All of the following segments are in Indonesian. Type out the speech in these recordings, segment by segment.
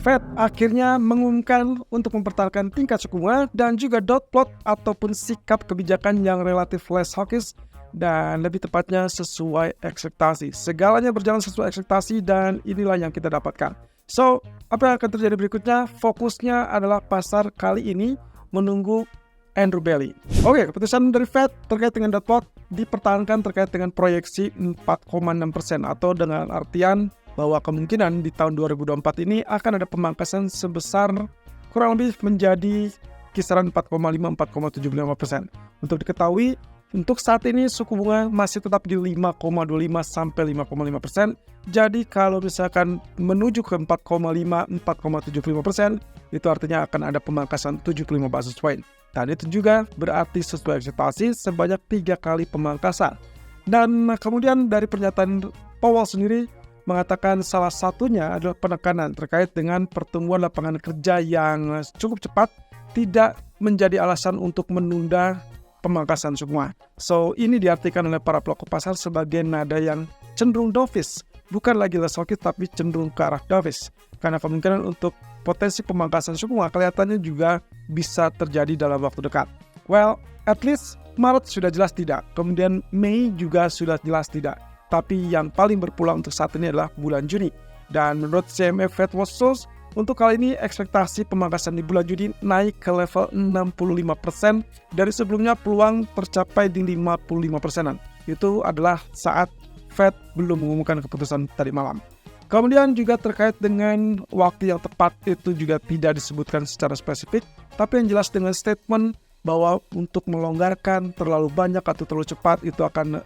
Fed akhirnya mengumumkan untuk mempertahankan tingkat suku bunga dan juga dot plot ataupun sikap kebijakan yang relatif less hawkish dan lebih tepatnya sesuai ekspektasi. Segalanya berjalan sesuai ekspektasi dan inilah yang kita dapatkan. So, apa yang akan terjadi berikutnya? Fokusnya adalah pasar kali ini menunggu Andrew Bailey. Oke, keputusan dari Fed terkait dengan dot plot dipertahankan terkait dengan proyeksi 4,6% atau dengan artian bahwa kemungkinan di tahun 2024 ini akan ada pemangkasan sebesar kurang lebih menjadi kisaran 4,5-4,75%. Untuk diketahui, untuk saat ini suku bunga masih tetap di 5,25-5,5%. Jadi kalau misalkan menuju ke 4,5-4,75%, itu artinya akan ada pemangkasan 75 basis point. Dan itu juga berarti sesuai ekspektasi sebanyak 3 kali pemangkasan. Dan kemudian dari pernyataan Powell sendiri mengatakan salah satunya adalah penekanan terkait dengan pertumbuhan lapangan kerja yang cukup cepat tidak menjadi alasan untuk menunda pemangkasan suku bunga. So, ini diartikan oleh para pelaku pasar sebagai nada yang cenderung dovish, bukan lagi less hawkish tapi cenderung ke arah dovish. Karena kemungkinan untuk potensi pemangkasan suku bunga kelihatannya juga bisa terjadi dalam waktu dekat. Well, at least Maret sudah jelas tidak, kemudian Mei juga sudah jelas tidak. Tapi yang paling berpulang untuk saat ini adalah bulan Juni. Dan menurut CME Fed Watch Tools, untuk kali ini ekspektasi pemangkasan di bulan Juni naik ke level 65% dari sebelumnya peluang tercapai di 55%. Itu adalah saat Fed belum mengumumkan keputusan tadi malam. Kemudian juga terkait dengan waktu yang tepat itu juga tidak disebutkan secara spesifik, tapi yang jelas dengan statement bahwa untuk melonggarkan terlalu banyak atau terlalu cepat itu akan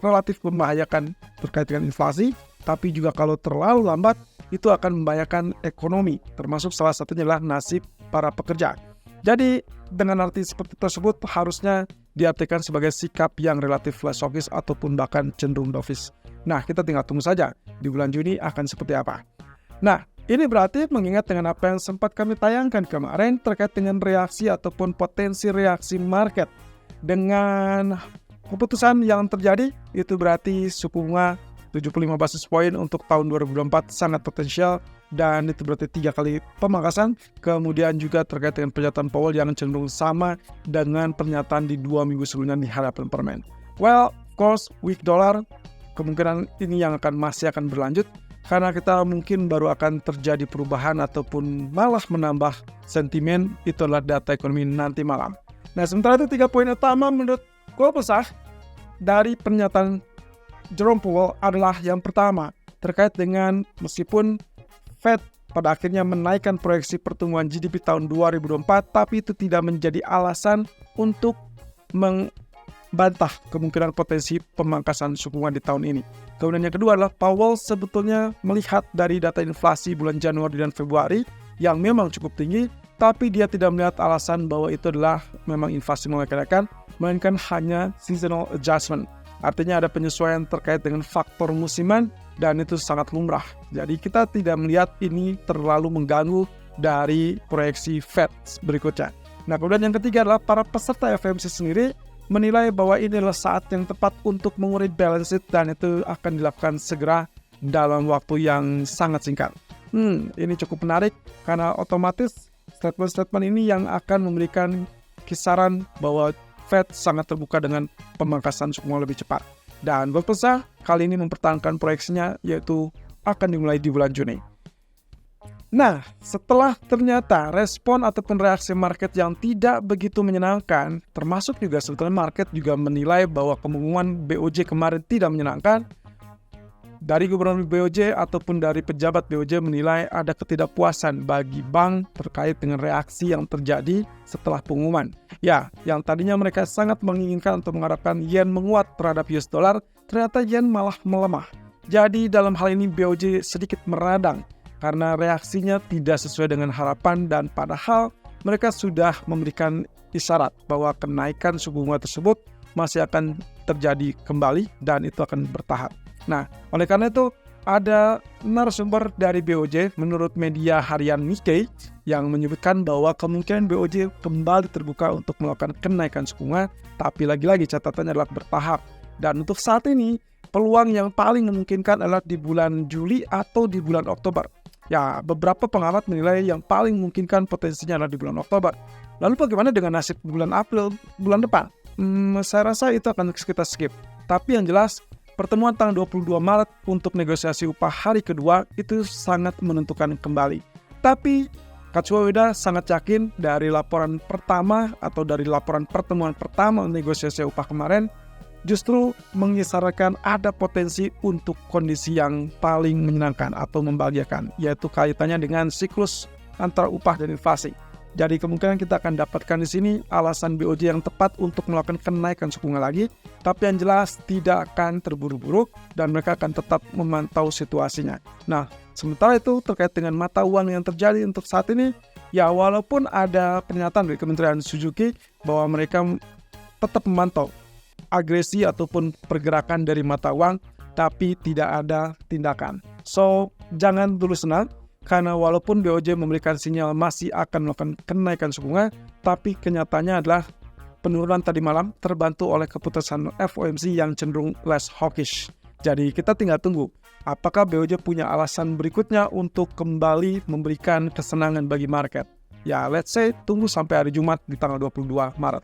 relatif membahayakan terkait dengan inflasi, tapi juga kalau terlalu lambat itu akan membahayakan ekonomi, termasuk salah satunya adalah nasib para pekerja. Jadi dengan arti seperti tersebut harusnya diartikan sebagai sikap yang relatif less hawkish ataupun bahkan cenderung dovish. Nah, kita tinggal tunggu saja di bulan Juni akan seperti apa. Nah, ini berarti mengingat dengan apa yang sempat kami tayangkan kemarin terkait dengan reaksi ataupun potensi reaksi market dengan keputusan yang terjadi, itu berarti suku bunga 75 basis point untuk tahun 2024 sangat potensial dan itu berarti 3 kali pemangkasan. Kemudian juga terkait dengan pernyataan Powell yang cenderung sama dengan pernyataan di 2 minggu sebelumnya di hadapan parlemen. Well, of course, weak dollar kemungkinan ini yang masih akan berlanjut karena kita mungkin baru akan terjadi perubahan ataupun malah menambah sentimen, itu adalah data ekonomi nanti malam. Nah, sementara itu 3 poin utama menurut Global Sah dari pernyataan Jerome Powell adalah yang pertama terkait dengan meskipun Fed pada akhirnya menaikkan proyeksi pertumbuhan GDP tahun 2024, tapi itu tidak menjadi alasan untuk membantah kemungkinan potensi pemangkasan suku bunga di tahun ini. Kemudian yang kedua adalah Powell sebetulnya melihat dari data inflasi bulan Januari dan Februari yang memang cukup tinggi, tapi dia tidak melihat alasan bahwa itu adalah memang inflasi mulai kenaikan, melainkan hanya seasonal adjustment. Artinya ada penyesuaian terkait dengan faktor musiman dan itu sangat lumrah. Jadi kita tidak melihat ini terlalu mengganggu dari proyeksi Fed berikutnya. Nah, kemudian yang ketiga adalah para peserta FOMC sendiri menilai bahwa ini adalah saat yang tepat untuk mengurai balance sheet dan itu akan dilakukan segera dalam waktu yang sangat singkat. Ini cukup menarik karena otomatis statement-statement ini yang akan memberikan kisaran bahwa Fed sangat terbuka dengan pemangkasan suku bunga lebih cepat. Dan berpesan kali ini mempertahankan proyeksinya yaitu akan dimulai di bulan Juni. Nah, setelah ternyata respon ataupun reaksi market yang tidak begitu menyenangkan, termasuk juga sebetulnya market juga menilai bahwa pengumuman BOJ kemarin tidak menyenangkan, dari gubernur BOJ ataupun dari pejabat BOJ menilai ada ketidakpuasan bagi bank terkait dengan reaksi yang terjadi setelah pengumuman. Ya, yang tadinya mereka sangat menginginkan untuk mengharapkan yen menguat terhadap US dollar, ternyata yen malah melemah. Jadi dalam hal ini BOJ sedikit meradang karena reaksinya tidak sesuai dengan harapan dan padahal mereka sudah memberikan isyarat bahwa kenaikan suku bunga tersebut masih akan terjadi kembali dan itu akan bertahap. Nah, oleh karena itu ada narasumber dari BOJ menurut media harian Nikkei yang menyebutkan bahwa kemungkinan BOJ kembali terbuka untuk melakukan kenaikan suku bunga, tapi lagi-lagi catatannya adalah bertahap. Dan untuk saat ini, peluang yang paling memungkinkan adalah di bulan Juli atau di bulan Oktober. Ya, beberapa pengamat menilai yang paling memungkinkan potensinya adalah di bulan Oktober. Lalu bagaimana dengan nasib bulan April bulan depan? Saya rasa itu akan kita skip. Tapi yang jelas, pertemuan tanggal 22 Maret untuk negosiasi upah hari kedua itu sangat menentukan kembali. Tapi Katsuo Ueda sangat yakin dari laporan pertama atau dari laporan pertemuan pertama negosiasi upah kemarin justru mengisyaratkan ada potensi untuk kondisi yang paling menyenangkan atau membahagiakan, yaitu kaitannya dengan siklus antara upah dan inflasi. Jadi kemungkinan kita akan dapatkan di sini alasan BOJ yang tepat untuk melakukan kenaikan suku bunga lagi, tapi yang jelas tidak akan terburu-buru dan mereka akan tetap memantau situasinya. Nah, sementara itu terkait dengan mata uang yang terjadi untuk saat ini, ya walaupun ada pernyataan dari Kementerian Suzuki bahwa mereka tetap memantau agresi ataupun pergerakan dari mata uang, tapi tidak ada tindakan. So, jangan dulu senang, karena walaupun BOJ memberikan sinyal masih akan melakukan kenaikan suku bunga, tapi kenyataannya adalah penurunan tadi malam terbantu oleh keputusan FOMC yang cenderung less hawkish. Jadi kita tinggal tunggu, apakah BOJ punya alasan berikutnya untuk kembali memberikan kesenangan bagi market. Ya, let's say tunggu sampai hari Jumat di tanggal 22 Maret.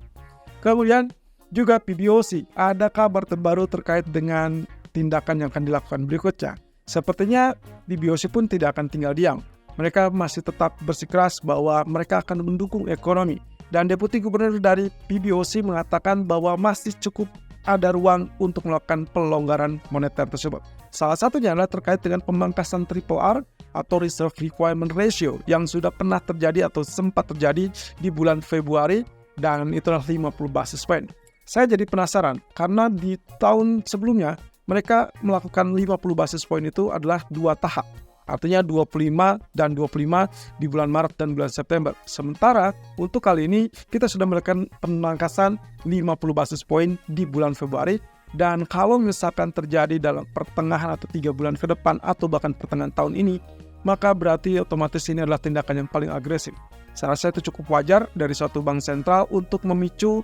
Kemudian juga PBOC, ada kabar terbaru terkait dengan tindakan yang akan dilakukan berikutnya. Sepertinya PBOC pun tidak akan tinggal diam. Mereka masih tetap bersikeras bahwa mereka akan mendukung ekonomi. Dan Deputi Gubernur dari PBOC mengatakan bahwa masih cukup ada ruang untuk melakukan pelonggaran moneter tersebut. Salah satunya adalah terkait dengan pemangkasan RRR atau Reserve Requirement Ratio yang sudah pernah terjadi atau sempat terjadi di bulan Februari, dan itulah 50 basis point. Saya jadi penasaran karena di tahun sebelumnya mereka melakukan 50 basis point itu adalah 2 tahap. Artinya 25 dan 25 di bulan Maret dan bulan September. Sementara untuk kali ini kita sudah melakukan pemangkasan 50 basis point di bulan Februari. Dan kalau misalkan terjadi dalam pertengahan atau 3 bulan ke depan atau bahkan pertengahan tahun ini, maka berarti otomatis ini adalah tindakan yang paling agresif. Saya rasa itu cukup wajar dari suatu bank sentral untuk memicu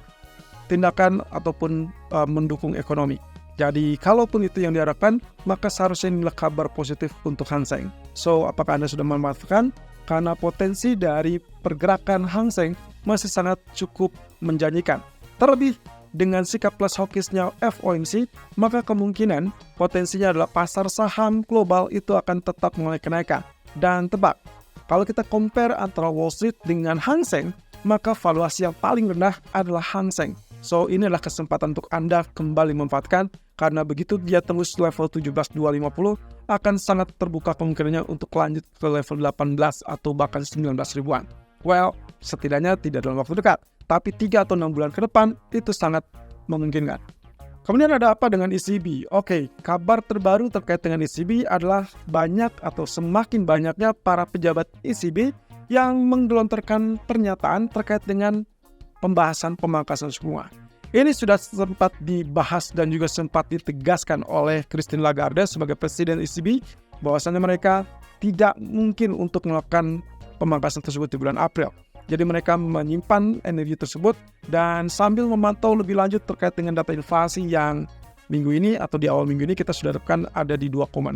tindakan ataupun mendukung ekonomi. Jadi kalaupun itu yang diharapkan, maka seharusnya inilah kabar positif untuk Hang Seng. So, apakah Anda sudah memanfaatkan? Karena potensi dari pergerakan Hang Seng masih sangat cukup menjanjikan. Terlebih dengan sikap plus hawkishnya FOMC, maka kemungkinan potensinya adalah pasar saham global itu akan tetap mulai kenaikan. Dan tebak, kalau kita compare antara Wall Street dengan Hang Seng, maka valuasi yang paling rendah adalah Hang Seng. So, ini adalah kesempatan untuk Anda kembali memanfaatkan, karena begitu dia tembus level 17.250, akan sangat terbuka kemungkinannya untuk lanjut ke level 18 atau bahkan 19 ribuan. Well, setidaknya tidak dalam waktu dekat, tapi 3 atau 6 bulan ke depan itu sangat memungkinkan. Kemudian ada apa dengan ECB? Oke, kabar terbaru terkait dengan ECB adalah banyak atau semakin banyaknya para pejabat ECB yang menggelontorkan pernyataan terkait dengan pembahasan pemangkasan suku bunga. Ini sudah sempat dibahas dan juga sempat ditegaskan oleh Christine Lagarde sebagai Presiden ECB bahwasannya mereka tidak mungkin untuk melakukan pemangkasan tersebut di bulan April. Jadi mereka menyimpan energi tersebut dan sambil memantau lebih lanjut terkait dengan data inflasi yang minggu ini atau di awal minggu ini kita sudah harapkan ada di 2,6%.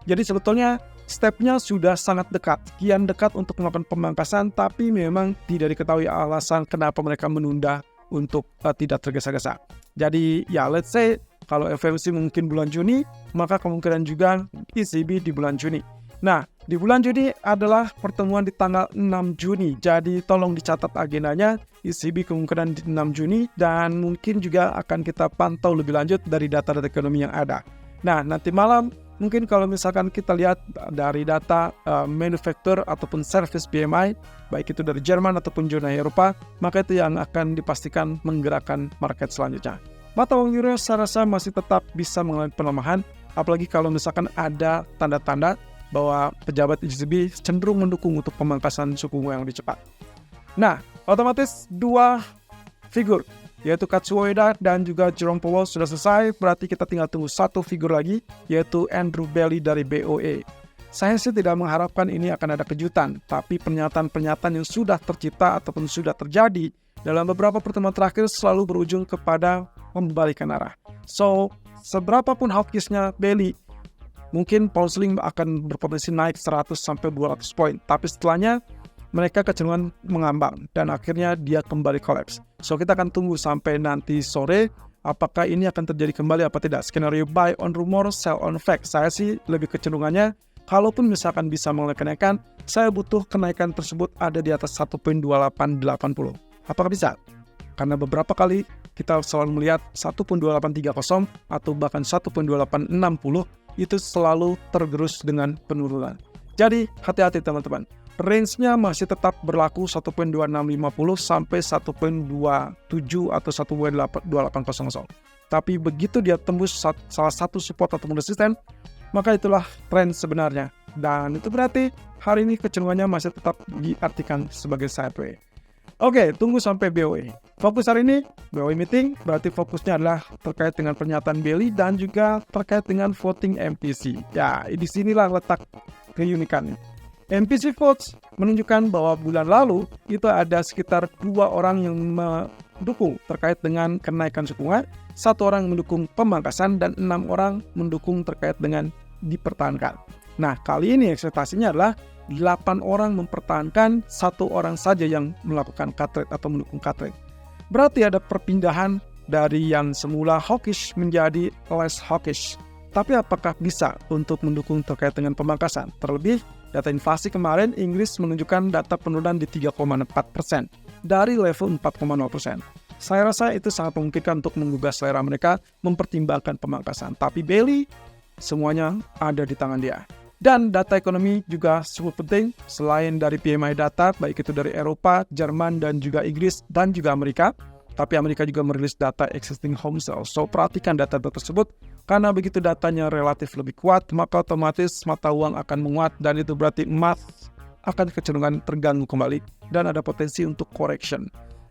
Jadi sebetulnya stepnya sudah sangat dekat, kian dekat untuk melakukan pemangkasan, tapi memang tidak diketahui alasan kenapa mereka menunda untuk tidak tergesa-gesa. Jadi ya let's say kalau FOMC mungkin bulan Juni, maka kemungkinan juga ECB di bulan Juni. Nah, di bulan Juni adalah pertemuan di tanggal 6 Juni. Jadi tolong dicatat agendanya, ECB kemungkinan di 6 Juni dan mungkin juga akan kita pantau lebih lanjut dari data-data ekonomi yang ada. Nah, nanti malam mungkin kalau misalkan kita lihat dari data manufacture ataupun service PMI, baik itu dari Jerman ataupun zona Eropa, maka itu yang akan dipastikan menggerakkan market selanjutnya. Mata uang euro saya rasa masih tetap bisa mengalami pelemahan, apalagi kalau misalkan ada tanda-tanda bahwa pejabat ECB cenderung mendukung untuk pemangkasan suku bunga yang lebih cepat. Nah, otomatis dua figur, yaitu Katsuo Ueda dan juga Jerome Powell sudah selesai, berarti kita tinggal tunggu satu figur lagi, yaitu Andrew Bailey dari BOE. Saya sih tidak mengharapkan ini akan ada kejutan, tapi pernyataan-pernyataan yang sudah tercipta ataupun sudah terjadi dalam beberapa pertemuan terakhir selalu berujung kepada membalikan arah. So, seberapapun hawkishnya Bailey, mungkin pound sterling akan berpotensi naik 100 sampai 200 poin. Tapi setelahnya mereka kecenderungan mengambang dan akhirnya dia kembali collapse. So kita akan tunggu sampai nanti sore apakah ini akan terjadi kembali apa tidak. Skenario buy on rumor, sell on fact. Saya sih lebih kecenderungannya kalaupun misalkan bisa mengalami kenaikan, saya butuh kenaikan tersebut ada di atas 1.2880. Apakah bisa? Karena beberapa kali kita selalu melihat 1.2830 atau bahkan 1.2860 itu selalu tergerus dengan penurunan. Jadi hati-hati teman-teman. Range-nya masih tetap berlaku 1.2650 sampai 1.27 atau 1.2800. Tapi begitu dia tembus salah satu support atau resisten, maka itulah tren sebenarnya. Dan itu berarti hari ini kecenderungannya masih tetap diartikan sebagai sideways. Oke, tunggu sampai BOE. Fokus hari ini, BOE meeting, berarti fokusnya adalah terkait dengan pernyataan Bailey dan juga terkait dengan voting MPC. Ya, di sinilah letak keunikannya. MPC votes menunjukkan bahwa bulan lalu itu ada sekitar 2 orang yang mendukung terkait dengan kenaikan suku bunga, 1 orang mendukung pemangkasan, dan 6 orang mendukung terkait dengan dipertahankan. Nah, kali ini ekspektasinya adalah 8 orang mempertahankan, 1 orang saja yang melakukan cut rate atau mendukung cut rate. Berarti ada perpindahan dari yang semula hawkish menjadi less hawkish. Tapi apakah bisa untuk mendukung terkait dengan pemangkasan? Terlebih, data inflasi kemarin Inggris menunjukkan data penurunan di 3,4% dari level 4,0%. Saya rasa itu sangat memungkinkan untuk menggugah selera mereka mempertimbangkan pemangkasan. Tapi Bailey, semuanya ada di tangan dia. Dan data ekonomi juga cukup penting selain dari PMI data, baik itu dari Eropa, Jerman, dan juga Inggris, dan juga Amerika. Tapi Amerika juga merilis data existing home sales. So, perhatikan data-data tersebut, karena begitu datanya relatif lebih kuat, maka otomatis mata uang akan menguat, dan itu berarti emas akan kecenderungan terganggu kembali, dan ada potensi untuk correction.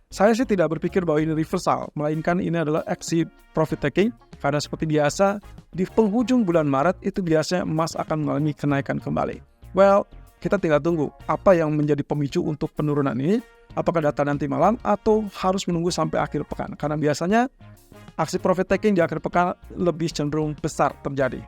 Saya sih tidak berpikir bahwa ini reversal, melainkan ini adalah aksi profit taking, karena seperti biasa, di penghujung bulan Maret itu biasanya emas akan mengalami kenaikan kembali. Well, kita tinggal tunggu apa yang menjadi pemicu untuk penurunan ini, apakah data nanti malam atau harus menunggu sampai akhir pekan, karena biasanya aksi profit taking di akhir pekan lebih cenderung besar terjadi.